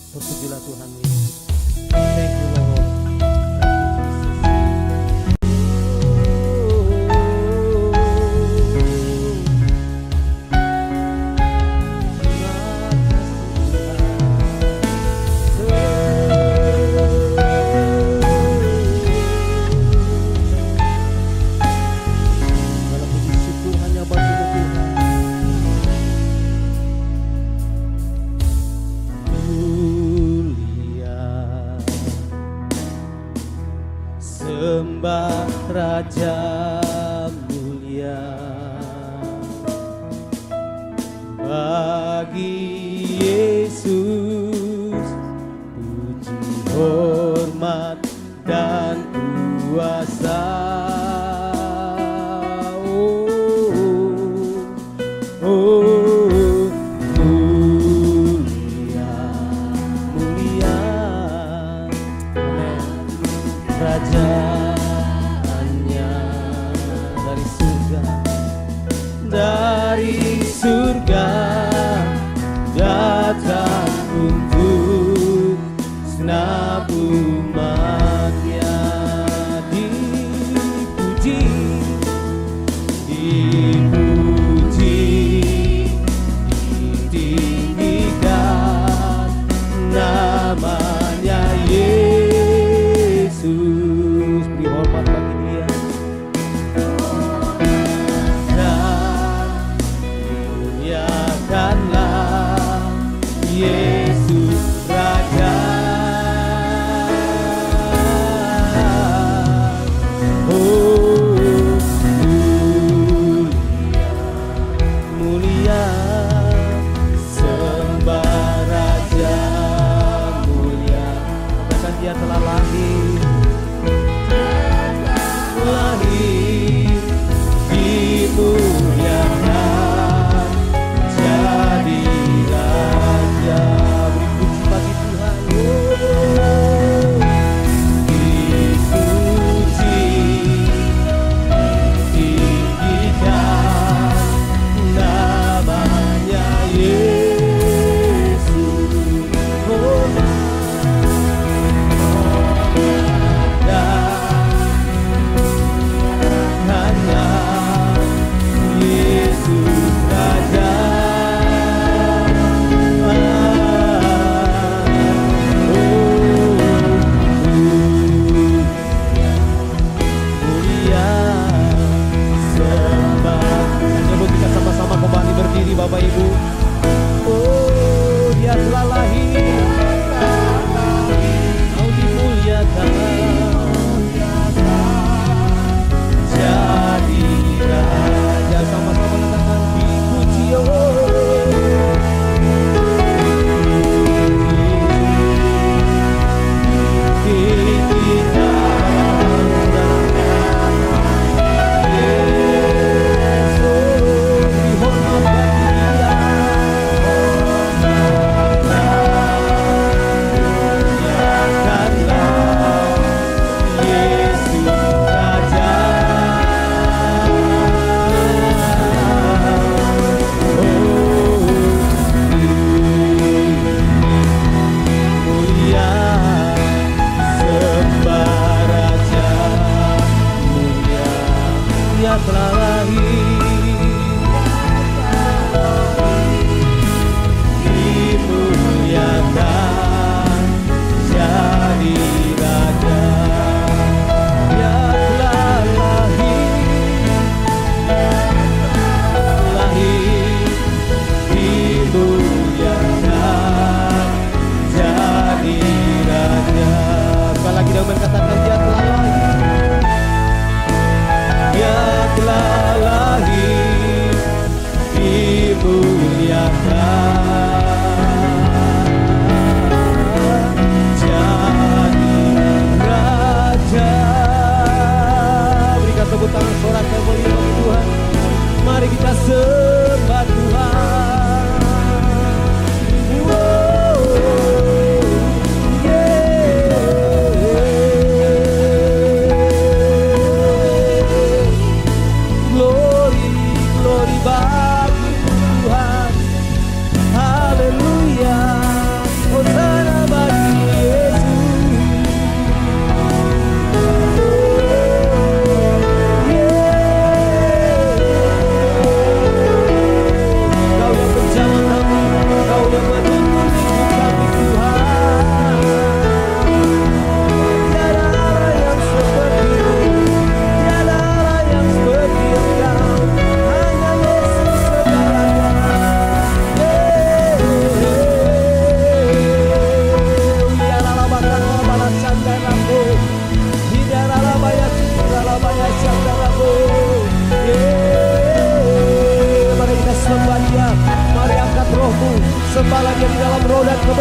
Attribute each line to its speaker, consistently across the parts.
Speaker 1: Terpujilah Tuhan Yesus. Thank you Lord. Sembah Raja mulia, bagi Yesus puji hormat dan kuasa. Mulia, mulia, Raja.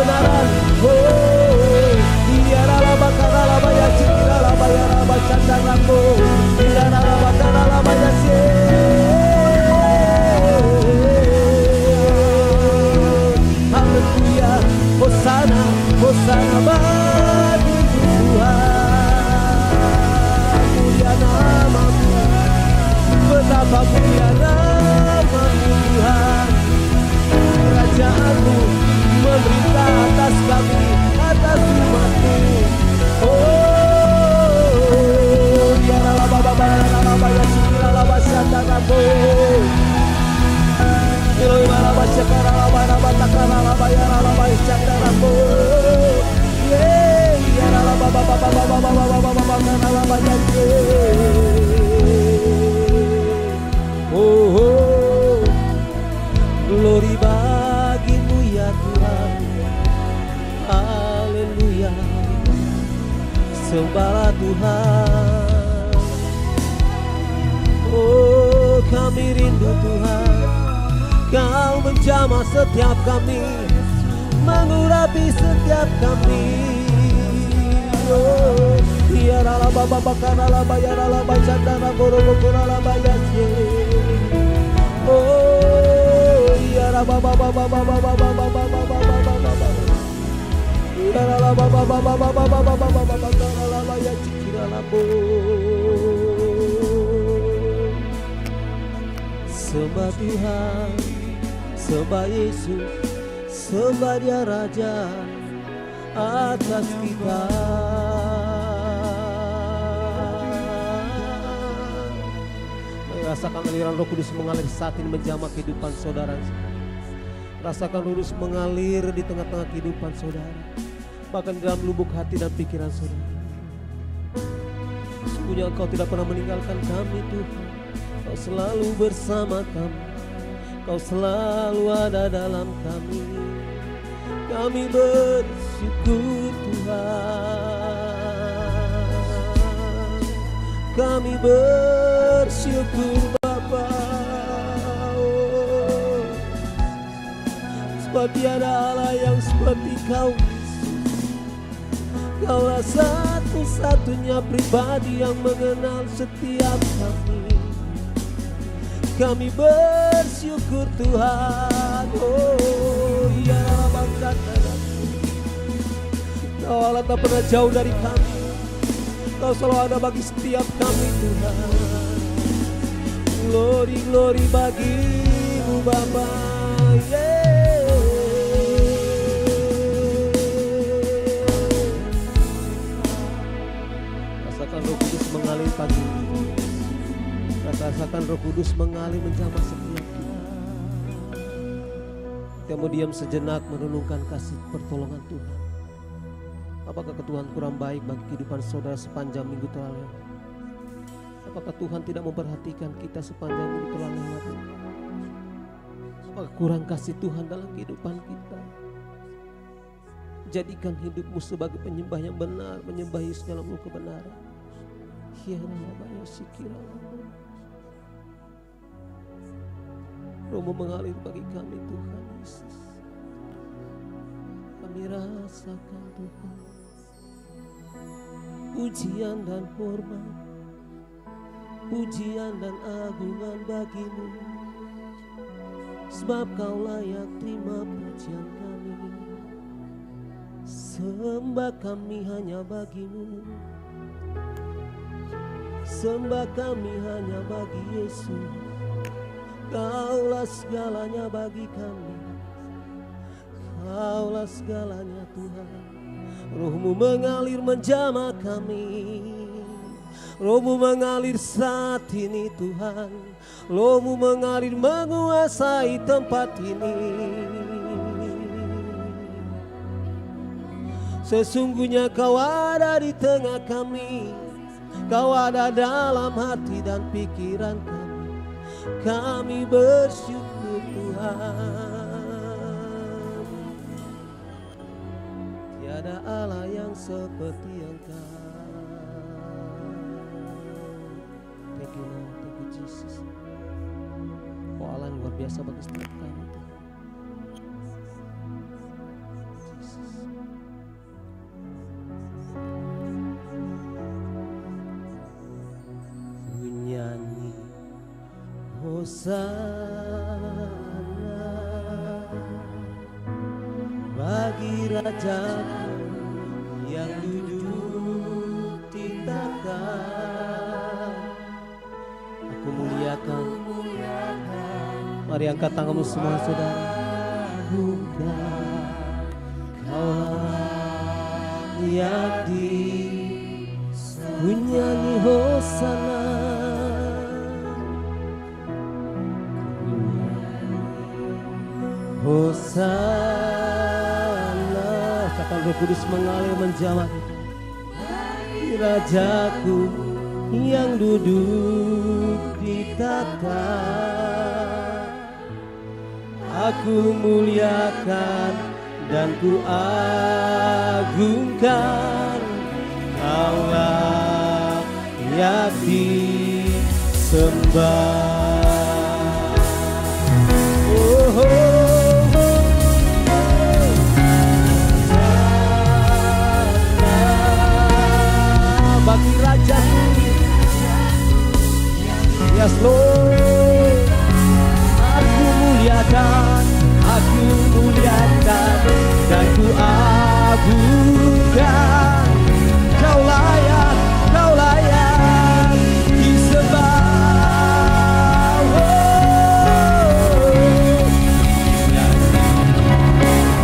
Speaker 1: kebenaran. Oh, biarlah laba ya cikira laba ya laba candarango. Biarlah laba ya haleluya, hosana, hosana bagi Tuhan. Mulia nama-Mu, betapa mulia nama-Mu Tuhan. Kerajaan-Mu memerintah atas kami, atas umat-Mu. Oh, biarlah laba ya cikira laba candarango. Oh, glory bagi-Mu ya Tuhan. Haleluya, sembahlah Tuhan. Oh, kami rindu Tuhan, Kau menjamah setiap kami, mengurapi setiap kami. Oh, biarlah baba bakana bayarlah bacandana borobokora bayasye. Oh, biarlah baba biarlah baba bakana bayacikira labo. Sembah Tuhan, sembah Yesus, sembah Dia Raja atas kita. Rasakan aliran Roh Kudus mengalir saat ini menjamah kehidupan saudara. Rasakan Roh Kudus mengalir di tengah-tengah kehidupan saudara, bahkan dalam lubuk hati dan pikiran saudara. Sesungguhnya Engkau tidak pernah meninggalkan kami Tuhan. Kau selalu bersama kami, Kau selalu ada dalam kami. Kami bersyukur Tuhan, kami bersyukur Bapa. Oh, sebab tiada Allah yang seperti Kau. Kaulah satu-satunya pribadi yang mengenal setiap kami. Kami bersyukur Tuhan. Oh, ya bangsa Kau Allah tak pernah jauh dari kami. Kau selalu ada bagi setiap kami Tuhan. Glory, glory bagi-Mu Bapa. Yeah. Rasakan Roh Kudus mengalir pagi ini. Rasakan Roh Kudus mengalir menjamah setiap kita. Kita mau diam sejenak merenungkan kasih pertolongan Tuhan. Apakah Tuhan kurang baik bagi kehidupan saudara sepanjang minggu telah lewat? Apakah Tuhan tidak memperhatikan kita sepanjang minggu telah lewat? Apakah kurang kasih Tuhan dalam kehidupan kita? Jadikan hidupmu sebagai penyembah yang benar, menyembah Yesus dalam kebenaran. Roh-Mu mengalir bagi kami Tuhan Yesus. Kami rasakan Tuhan pujian dan hormat, pujian dan agungan bagi-Mu. Sebab Kau layak terima pujian kami. Sembah kami hanya bagi-Mu, sembah kami hanya bagi Yesus. Kaulah segalanya bagi kami, Kaulah segalanya Tuhan. Roh-Mu mengalir menjamah kami, Roh-Mu mengalir saat ini Tuhan. Roh-Mu mengalir menguasai tempat ini. Sesungguhnya Kau ada di tengah kami, Kau ada dalam hati dan pikiran kami. Kami bersyukur Tuhan. Tiada Allah yang seperti Engkau. Thank you Lord, thank you Jesus. Oh Allah luar biasa bagi setiap kami Tuhan. Jesus. Hosana bagi Raja yang duduk di tahta. Aku muliakan. Mari angkat tanganmu semua saudara. Kaulah yang ku nyanyi Hosana. Hosana, kata Roh Kudus mengalir menjawab. Rajaku yang duduk di tahta, aku muliakan dan ku agungkan. Kaulah yang disembah. Oh, bagi Rajaku, yes Lord, aku muliakan dan ku agungkan. Kau layak disembah.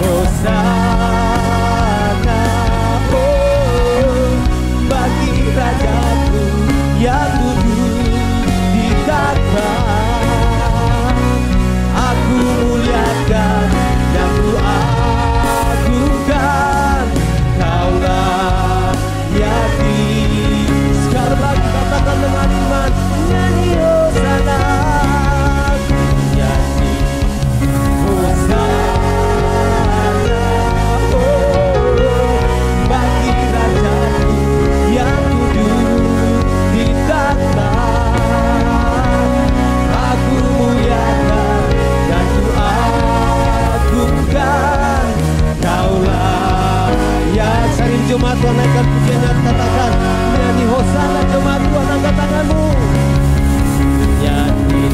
Speaker 1: Hosana, bagi Rajaku yang duduk di tahta. Aku muliakan dan ku agungkan. Kaulah yang sekarang lagi katakan dengan iman, nyanyi Hosana, nyanyi Hosana, bagi Rajaku yang duduk di tahta. Aku muliakan dan ku agungkan. Kaulah yang sering jemaat Tuhan naikkan pujiannya, katakan nyanyi Hosana. Jemaat Tuhan angkat tanganmu, nyanyi.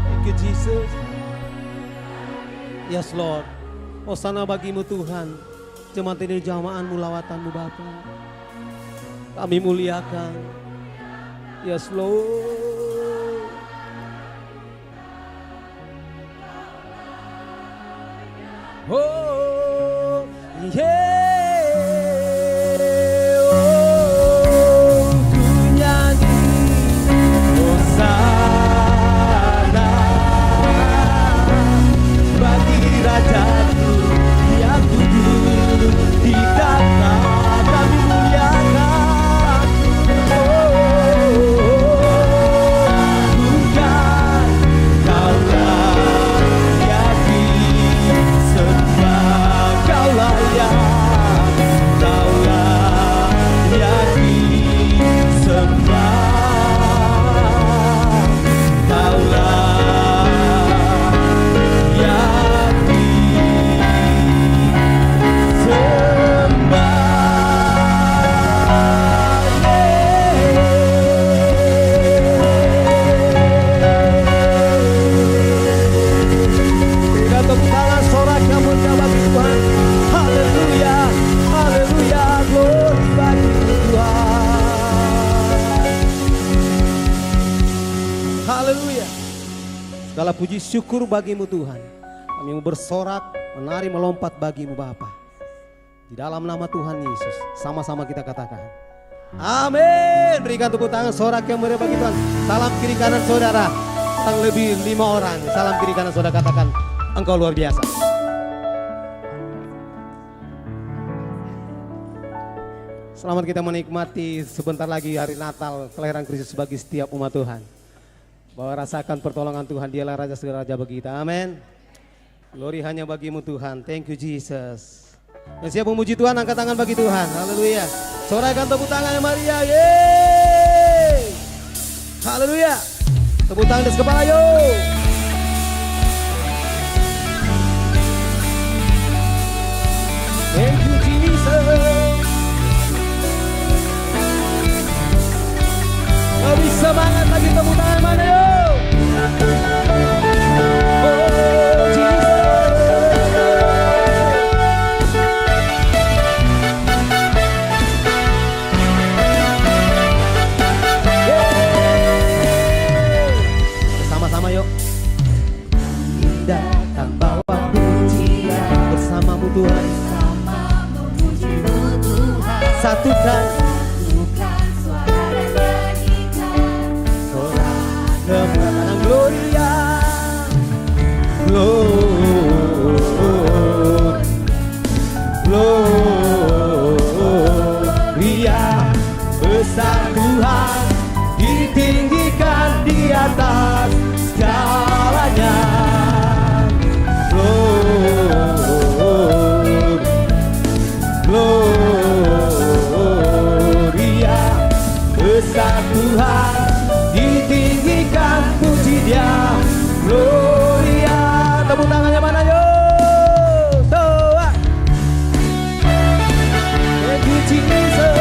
Speaker 1: Thank you Jesus. Yes Lord, Hosana bagimu Tuhan. Jemaat ini jamaanmu, lawatanmu Bapa, kami muliakan. Yes Lord. Oh, yeah, oh, ku nyanyi Hosana bagi Rajaku yang duduk di tahta. Kami muliakan. Bukan Kaulah yang disembah. Kaulah yang Segala puji syukur bagimu Tuhan. Kami bersorak, menari, melompat bagimu Bapa. Di dalam nama Tuhan Yesus, sama-sama kita katakan amin. Berikan tepuk tangan sorak yang meriah bagi Tuhan. Salam kiri kanan saudara, kurang lebih 5 orang. Salam kiri kanan saudara, katakan engkau luar biasa. Selamat kita menikmati sebentar lagi hari Natal, kelahiran Kristus bagi setiap umat Tuhan. Bahwa rasakan pertolongan Tuhan, dialah Raja segala Raja bagi kita, amin. Glory hanya bagimu Tuhan, thank you Jesus. Dan siap memuji Tuhan, angkat tangan bagi Tuhan, haleluya. Sorakan tepuk tangan yang Maria, yeay. Haleluya. Tepuk tangan di atas kepala, yuk. Thank you Jesus. Lebih semangat lagi, tepuk tangan mana yuk. Oh Jesus. Sama-sama yuk. Datang bawa pujian bersamamu Tuhan. Satukan suara dan nyanyikan sorak kemuliaan Gloria, Gloria. Besar Tuhan, ditinggikan di atas segalanya. Gloria, besar Tuhan, ditinggikan puji Dia. Gloria, tepuk tangannya mana yuk? Doa. Thank you Jesus.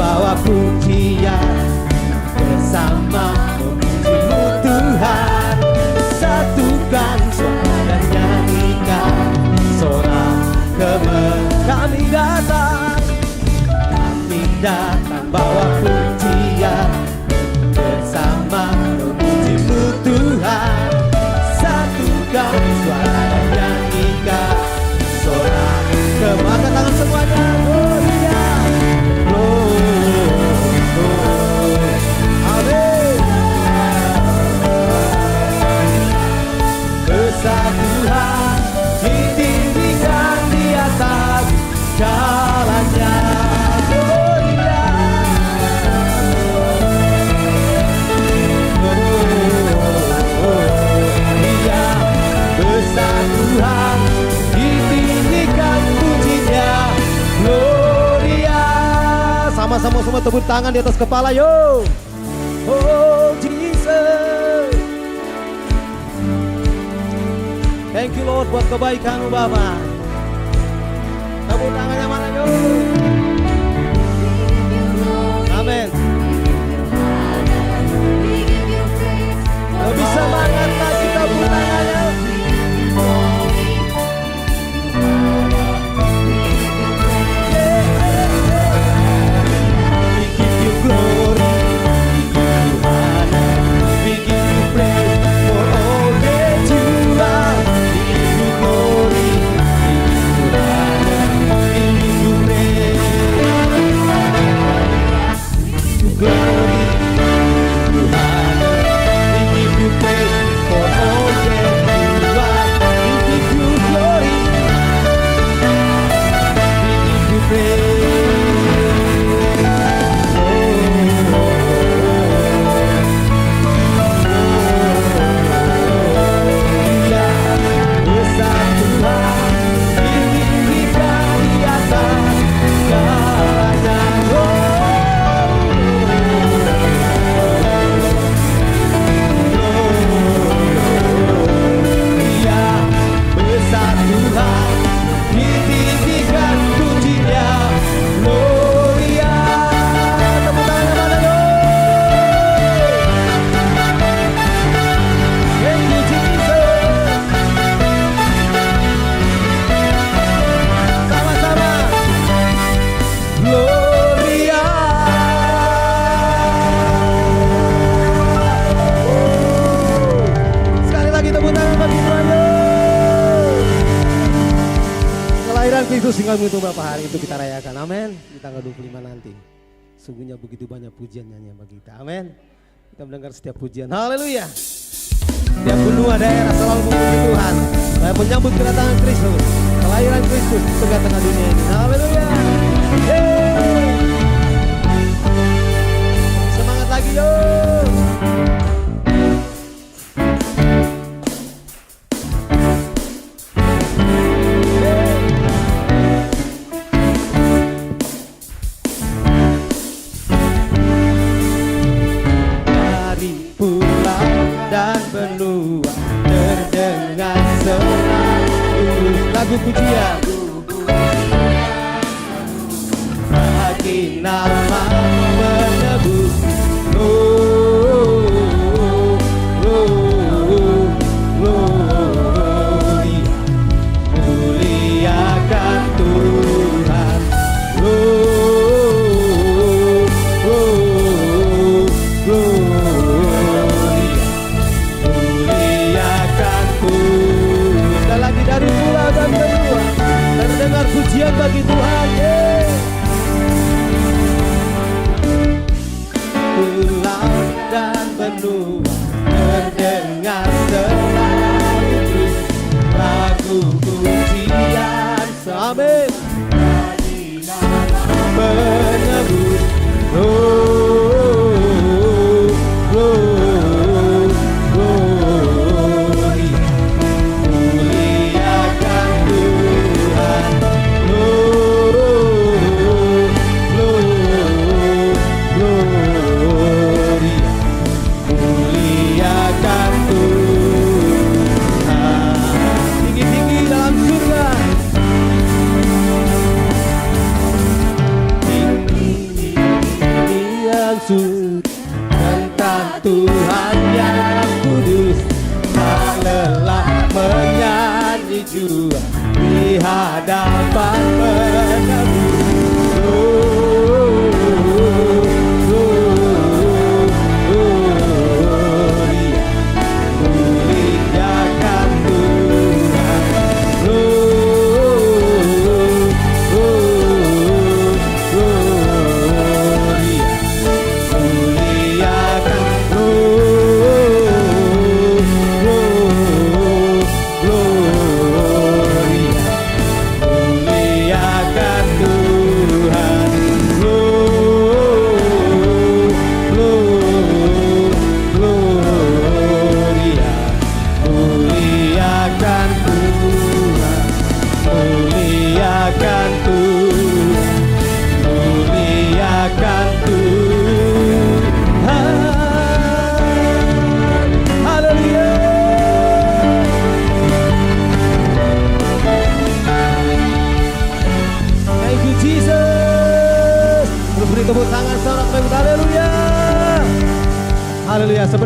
Speaker 1: Bawa pujian bersama memuji-Mu Tuhan. Satukan suara dan nyanyikan sorak kemuliaan. Kami datang bawa pujian bersama memuji-Mu Tuhan. Satukan suara dan nyanyikan sorak kemuliaan. Angkat tangan semuanya. Besar Tuhan, ditinggikan di atas segalanya. Gloria, Gloria. Besar Tuhan, ditinggikan pujinya. Gloria. Sama-sama semua tepuk tangan di atas kepala yuk. Oh Jesus. Thank you Lord buat kebaikan-Mu Bapa. Tepuk tangannya mana yuk. Amin. Lebih semangat lagi tepuk tangannya. We give you glory, we give you honor, we give you praise for all that you are. Kristus hingga menyentuh beberapa hari itu kita rayakan, amin. Di tanggal 25 nanti. Sungguhnya begitu banyak pujian nyanyian bagi kita, amin. Kita mendengar setiap pujian, haleluya. Setiap benua daerah selalu memuji Tuhan. Saya menyambut kedatangan Kristus, kelahiran Kristus di tengah-tengah dunia ini, haleluya. Semangat lagi yuk. Dan pujian bagi Tuhan. Pulau dan benua terdengar selalu lagu pujian. Amin. Menebus tentang Tuhan yang kudus, tak lelah menyanyi jua di hadapan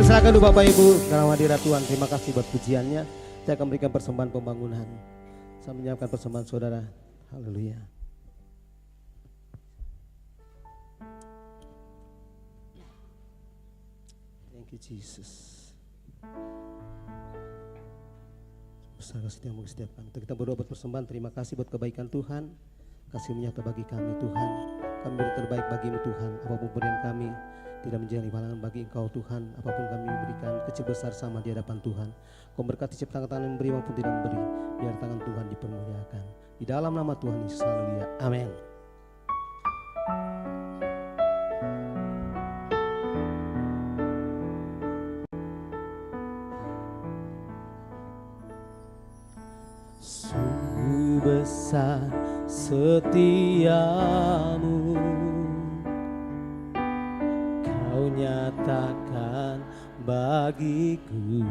Speaker 1: Silakan dulu Bapak Ibu, dalam hadirat Tuhan, terima kasih buat pujiannya. Saya akan berikan persembahan pembangunan. Saya menyiapkan persembahan saudara. Haleluya. Thank you Jesus. Saudara setia menguji setiap kami. Kita berdoa buat persembahan. Terima kasih buat kebaikan Tuhan, kasih menyata bagi kami Tuhan. Kami beri terbaik bagimu Tuhan. Apapun pemberian kami tidak menjadi halangan bagi Engkau Tuhan. Apapun kami berikan kecil besar sama di hadapan Tuhan. Kau berkati setiap tangan yang memberi maupun tidak memberi, biar tangan Tuhan dipermuliakan. Di dalam nama Tuhan Yesus, haleluya, amin. Sungguh besar setiamu, Kau nyatakan bagiku.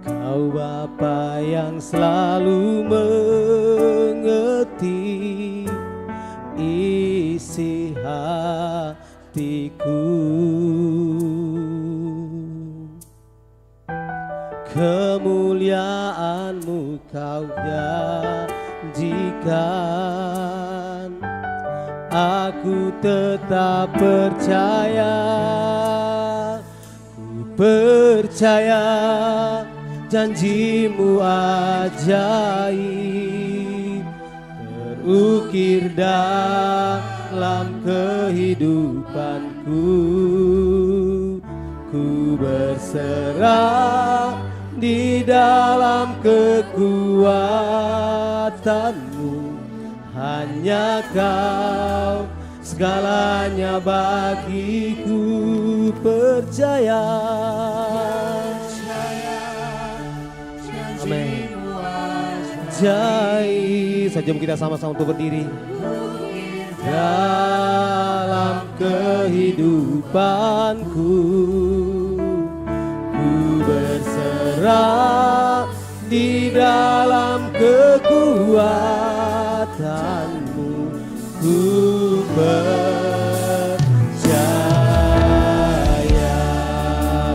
Speaker 1: Kau Bapa yang selalu mengerti isi hatiku. Kemuliaan-Mu Kau janjikan, aku tetap percaya. Ku percaya janji-Mu ajaib, terukir dalam kehidupanku. Ku berserah di dalam kekuatan-Mu, hanya Kau segalanya bagiku. Percaya, amin. Jai, sejam kita sama-sama untuk berdiri. Dalam kehidupanku, ku berserah di dalam kekuatan-Mu. Ku percaya.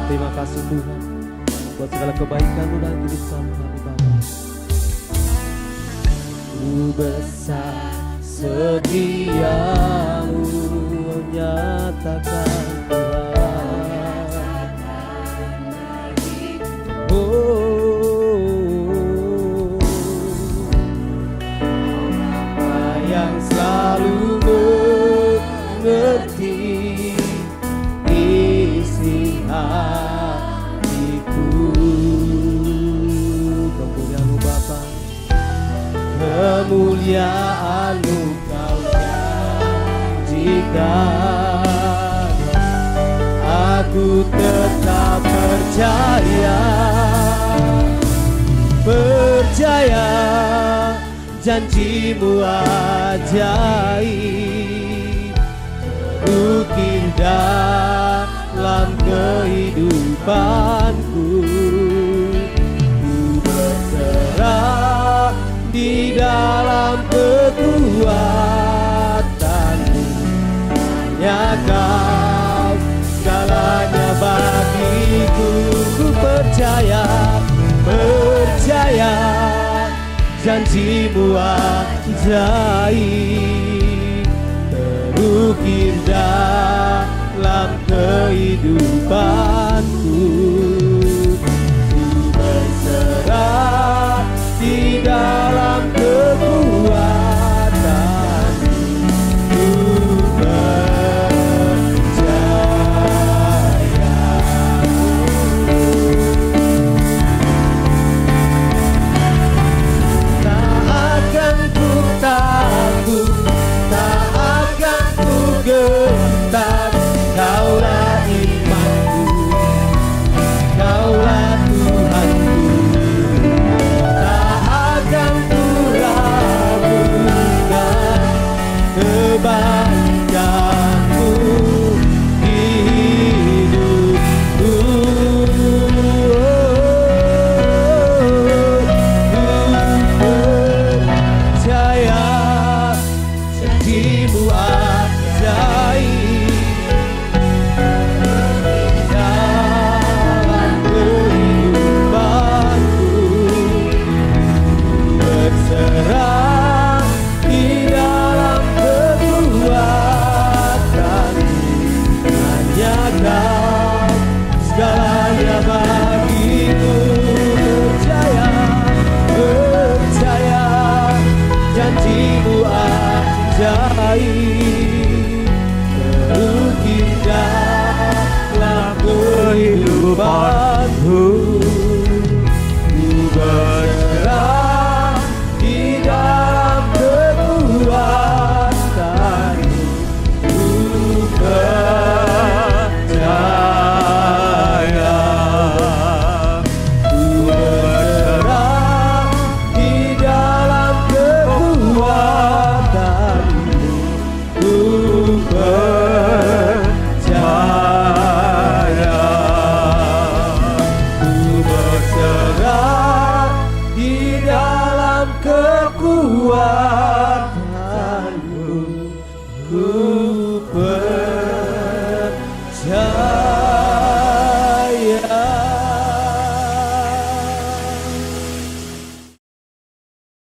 Speaker 1: Terima kasih Tuhan buat segala kebaikan-Mu dalam hidup kami Bapa. Ku besar setiamu, nyatakan Tuhan. Oh, kemuliaan-Mu Kau janjikan. Aku tetap percaya, percaya janji-Mu ajaib, terukir dalam kehidupanku. Ku berserah di dalam kekuatan-Mu, hanya Kau segalanya bagiku. Ku percaya, percaya janji-Mu ajaib, terukir dalam kehidupanku. Ku berserah di dalam kekuatan-Mu. Ku percaya. Tak akan ku takut, tak akan ku gentar. Kaulah imanku, Kaulah Tuhanku. Tak akan ku ragukan kebaikan-Mu di hidupku. Ku percaya janji-Mu ajaib dalam kehidupanku. Berserah di dalam kekuatan-Mu, hanya Kau segalanya bagiku. Percaya, percaya janji-Mu ajaib, terukir dalam kehidupanku. Ku berserah di dalam kekuatan-Mu. Ku percaya, ku berserah di dalam kekuatan-Mu. Ku percaya, ku berserah di dalam kekuatan.